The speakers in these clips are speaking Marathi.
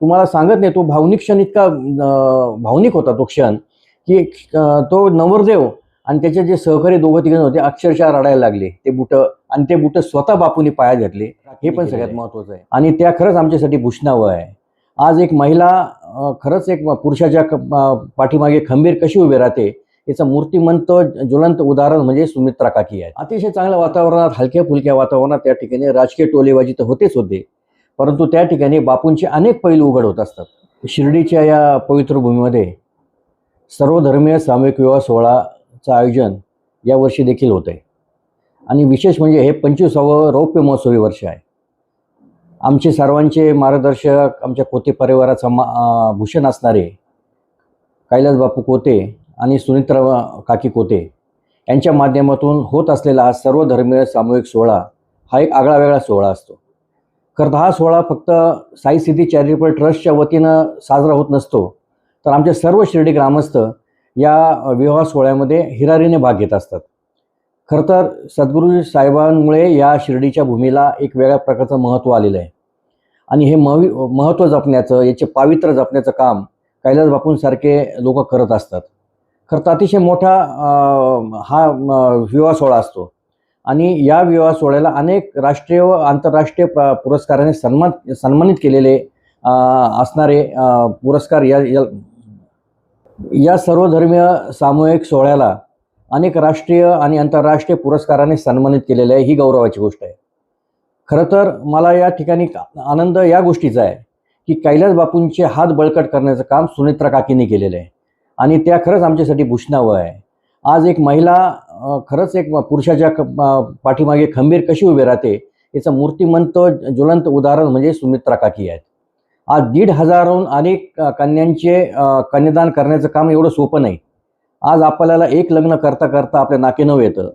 तुम्हाला सांगत नाही, तो भावनिक क्षण इतका भावनिक होता तो क्षण, की तो नवरदेव आणि त्याचे जे सहकारी दोघं तिघं होते अक्षरशः रडायला लागले. ते बुटं आणि ते बुटं स्वतः बापूंनी पायात घातले. हे पण सगळ्यात महत्त्वाचं आहे आणि त्या खरंच आमच्यासाठी भूषणावं आहे. आज एक महिला खरंच एक पुरुषाच्या पाठीमागे खंबीर कशी उभी राहते याचं मूर्तिमंत ज्वलंत उदाहरण म्हणजे सुमित्रा काकी आहे. अतिशय चांगल्या वातावरणात, हलक्या फुलक्या वातावरणात त्या ठिकाणी राजकीय टोलेबाजी तर होतेच होते, परंतु त्या ठिकाणी बापूंचे अनेक पैलू उघड होत असतात. शिर्डीच्या या पवित्र भूमीमध्ये सर्वधर्मीय सामूहिक विवाह सोहळाचं आयोजन यावर्षी देखील होत आहे आणि विशेष म्हणजे हे 25वे रौप्य महोत्सवी वर्ष आहे. आमचे सर्वांचे मार्गदर्शक, आमच्या कोते परिवाराचा भूषण असणारे कैलास बापू कोते आणि सुनित्रा काकी कोते यांच्या माध्यमातून होत असलेला हा सर्वधर्मीय सामूहिक सोहळा हा एक आगळावेगळा सोहळा असतो. खरं तर हा सोहळा फक्त साई सिद्धी चॅरिटेबल ट्रस्टच्या वतीनं साजरा होत नसतो, तर आमचे सर्व शिर्डी ग्रामस्थ या विवाह सोहळ्यामध्ये हिरारीने भाग घेत असतात. खरं तर सद्गुरू साहेबांमुळे या शिर्डीच्या भूमीला एक वेगळ्या प्रकारचं महत्त्व आलेलं आहे आणि हे महत्त्व जपण्याचं, याचे पावित्र्य जपण्याचं काम कैलास बापूंसारखे लोक करत असतात. खरं तर अतिशय मोठा हा विवाह सोहळा असतो आणि या विवाह सोहळ्याला अनेक राष्ट्रीय व आंतरराष्ट्रीय पुरस्काराने सन्मानित केलेले असणारे पुरस्कार या सर्वधर्मीय सामूहिक सोहळ्याला अनेक राष्ट्रीय आणि आंतरराष्ट्रीय पुरस्काराने सन्मानित केलेले आहे. ही गौरवाची गोष्ट आहे. खरं तर मला या ठिकाणी आनंद या गोष्टीचा आहे की कैलास बापूंचे हात बळकट करण्याचं काम सुनित्रा काकींनी केलेलं आहे आणि त्या खरंच आमच्यासाठी भूषणावं आहे. आज एक महिला खरंच एक पुरुषाच्या पाठीमागे खंबीर कशी उभी राहते याचं मूर्तिमंत ज्वलंत उदाहरण म्हणजे सुमित्रा काकी आहेत. आज 1,500हून अनेक कन्यांचे कन्यादान करण्याचं काम एवढं सोपं नाही. आज आपल्याला एक लग्न करता करता आपल्या नाकेनऊ येतं,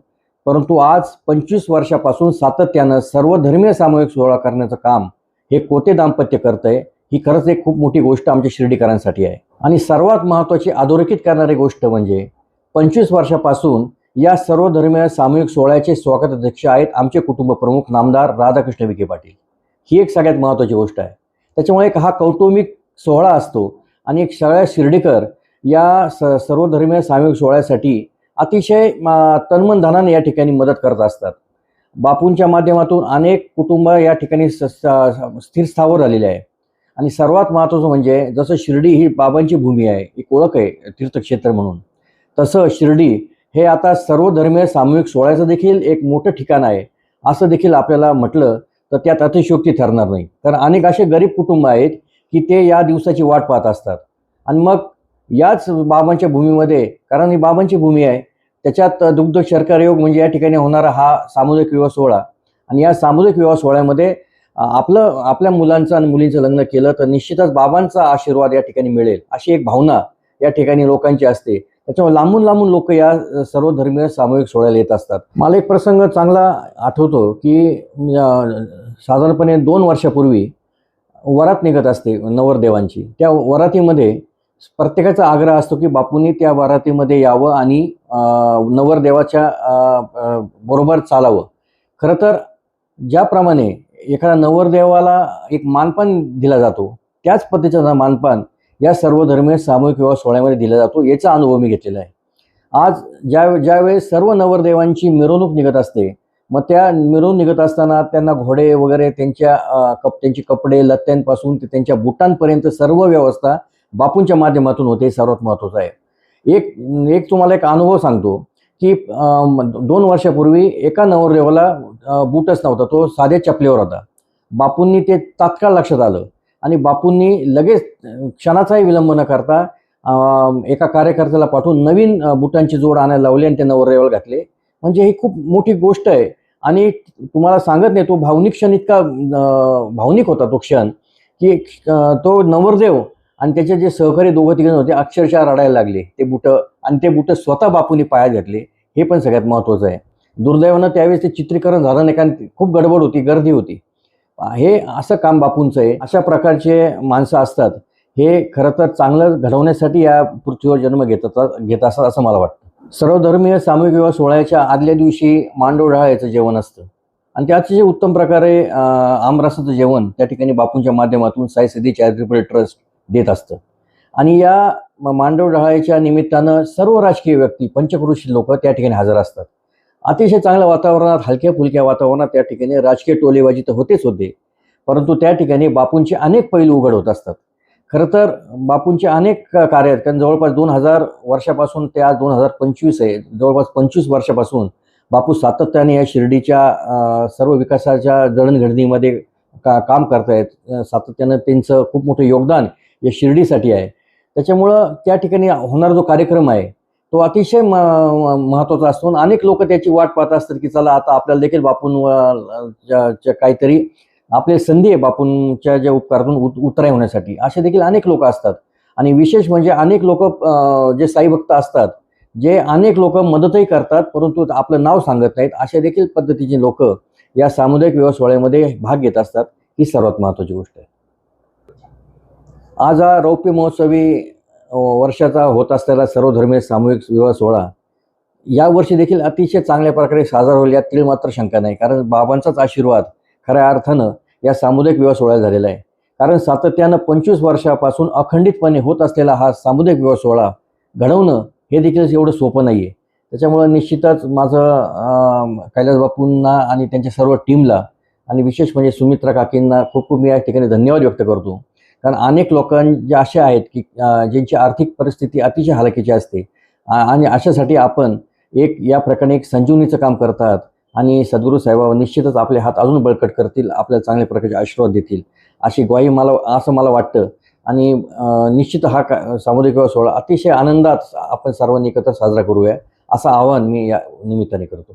परंतु आज 25 वर्षापासून सातत्यानं सर्वधर्मीय सामूहिक सोहळा करण्याचं काम हे कोते दाम्पत्य करतं आहे. ही खरंच एक खूप मोठी गोष्ट आमच्या शिर्डीकरांसाठी आहे आणि सर्वात महत्त्वाची अधोरेखित करणारी गोष्ट म्हणजे 25 वर्षापासून या सर्वधर्मीय सामूहिक सोहळ्याचे स्वागताध्यक्ष आहेत आमचे कुटुंब प्रमुख नामदार राधाकृष्ण विखे पाटील. ही एक सगळ्यात महत्त्वाची गोष्ट आहे. त्याच्यामुळे एक हा कौटुंबिक सोहळा असतो आणि एक सगळ्या शिर्डीकर या सर्वधर्मीय सामूहिक सोहळ्यासाठी अतिशय तनमन धनाने या ठिकाणी मदत करत असतात. बापूंच्या माध्यमातून अनेक कुटुंब या ठिकाणी स्थिर स्थावर झालेले आहे आणि सर्वात महत्त्वाचं म्हणजे जसं शिर्डी ही बाबांची भूमी आहे, एक ओळख आहे तीर्थक्षेत्र म्हणून, तसं शिर्डी हे आता सर्वधर्मीय सामूहिक सोहळ्याचं देखील एक मोठं ठिकाण आहे असं देखील आपल्याला म्हटलं तर त्यात अतिशयोक्ती ठरणार नाही. कारण अनेक असे गरीब कुटुंब आहेत की ते या दिवसाची वाट पाहत असतात आणि मग याच बाबांच्या भूमीमध्ये, कारण ही बाबांची भूमी आहे, त्याच्यात दुग्ध शर्करा योग म्हणजे या ठिकाणी होणारा हा सामुदायिक विवाह सोहळा आणि या सामुदायिक विवाह सोहळ्यामध्ये आपल्या मुलांचं आणि मुलींचं लग्न केलं तर निश्चितच बाबांचा आशीर्वाद या ठिकाणी मिळेल अशी एक भावना या ठिकाणी लोकांची असते. त्याच्यामुळे लांबून लांबून लोक या सर्वधर्मीय सामूहिक सोहळ्याला येत असतात. मला एक प्रसंग चांगला आठवतो की साधारणपणे 2 वर्षापूर्वी वरात निघत असते नवरदेवांची. त्या वरातीमध्ये प्रत्येकाचा आग्रह असतो की बापूंनी त्या वरातीमध्ये यावं आणि नवरदेवाच्या बरोबर चालावं. खरं तर ज्याप्रमाणे एखाद्या नवरदेवाला एक मानपान दिला जातो त्याच पद्धतीचा मानपान या सर्वधर्मीय सामूहिक विवाह सोहळ्यामध्ये दिला जातो. याचा अनुभव मी घेतलेला आहे. आज ज्यावेळेस सर्व नवरदेवांची मिरवणूक निघत असते, मग त्या मिरवणूक निघत असताना त्यांना घोडे वगैरे त्यांचे कपडे लत्त्यांपासून ते त्यांच्या बुटांपर्यंत सर्व व्यवस्था बापूंच्या माध्यमातून होते. सर्वात महत्त्वाचं आहे. एक तुम्हाला एक अनुभव सांगतो की 2 वर्षापूर्वी एका नवरदेवाला बूटच नव्हता, तो साध्या चपलीवर होता. बापूंनी ते तात्काळ लक्षात आलं आणि बापूंनी लगेच क्षणाचाही विलंब न करता एका कार्यकर्त्याला पाठवून नवीन बुटांची जोड आणायला लावली आणि ते नवरदेवाला घातले. म्हणजे ही खूप मोठी गोष्ट आहे आणि तुम्हाला सांगत नाही, तो भावनिक क्षण इतका भावनिक होता तो क्षण की तो नवरदेव आणि त्याचे जे सहकारी दोघं तिघं होते अक्षरशः रडायला लागले. ते बुटं स्वतः बापूंनी पायात घातले. हे पण सगळ्यात महत्त्वाचं आहे. दुर्दैवानं त्यावेळेस ते चित्रीकरण झालं नाही, कारण खूप गडबड होती, गर्दी होती. हे असं काम बापूंचं आहे. अशा प्रकारचे माणसं असतात. हे खरं तर चांगलं घडवण्यासाठी या पृथ्वीवर जन्म घेत असतात असं मला वाटतं. सर्वधर्मीय सामूहिक विवाह सोहळ्याच्या आदल्या दिवशी मांडव डहाळ्याचं जेवण असतं आणि ते अतिशय उत्तम प्रकारे आमरसाचं जेवण त्या ठिकाणी बापूंच्या माध्यमातून साई सिद्धी चॅरिटेबल ट्रस्ट देत असतं. आणि या मांडव डहाळ्याच्या निमित्तानं सर्व राजकीय व्यक्ती, पंचक्रोशी लोक त्या ठिकाणी हजर असतात. अतिशय चांगल्या वातावरणात, हलक्या फुलक्या वातावरणात त्या ठिकाणी राजकीय टोलेबाजी तर होतेच होते, परंतु त्या ठिकाणी बापूंचे अनेक पैलू उघड होत असतात. खरं तर बापूंचे अनेक कार्य आहेत, कारण जवळपास 2000 वर्षापासून ते आज 2025 आहे, जवळपास 25 वर्षापासून बापू सातत्याने या शिर्डीच्या सर्व विकासाच्या जडणघडणीमध्ये काम करतायत. सातत्यानं त्यांचं खूप मोठं योगदान या शिर्डीसाठी आहे. त्याच्यामुळं त्या ठिकाणी होणारा जो कार्यक्रम आहे तो अतिशय महत्त्वाचा असतो आणि अनेक लोक त्याची वाट पाहत असतात की चला आता आपल्याला देखील बापूंच्या काहीतरी आपली संधी आहे बापूंच्या ज्या उपकारातून उतराई होण्यासाठी, असे देखील अनेक लोक असतात. आणि विशेष म्हणजे अनेक लोक जे साई भक्त असतात, जे अनेक लोक मदतही करतात परंतु आपलं नाव सांगत नाहीत, अशा देखील पद्धतीचे लोक या सामुदायिक विवाह सोहळ्यामध्ये भाग घेत असतात. ही सर्वात महत्त्वाची गोष्ट आहे. आज हा रौप्य महोत्सवी वर्षाचा होत असलेला सर्वधर्मीय सामूहिक विवाह सोहळा यावर्षी देखील अतिशय चांगल्या प्रकारे साजरा होईल यात तीळ मात्र शंका नाही, कारण बाबांचाच आशीर्वाद खऱ्या अर्थानं या सामुदायिक विवाह सोहळ्याला झालेला आहे. कारण सातत्यानं 25 वर्षापासून अखंडितपणे होत असलेला हा सामुदायिक विवाह सोहळा घडवणं हे देखील एवढं सोपं नाही आहे. त्याच्यामुळं निश्चितच माझं कैलास बापूंना आणि त्यांच्या सर्व टीमला आणि विशेष म्हणजे सुमित्रा काकींना खूप खूप मी या ठिकाणी धन्यवाद व्यक्त करतो. कारण अनेक लोकांचे असे आहेत की ज्यांची आर्थिक परिस्थिती अतिशय हलाखीची असते आणि अशासाठी आपण या प्रकारे एक संजीवनीचं काम करतात आणि सद्गुरू साईबाबा निश्चितच आपले हात अजून बळकट करतील, आपल्याला चांगल्या प्रकारचे आशीर्वाद देतील अशी ग्वाही मला वाटतं. आणि निश्चित हा सामुदायिक विवाह सोहळा अतिशय आनंदात आपण सर्वांनी एकत्र साजरा करूया असं आवाहन मी या निमित्ताने करतो.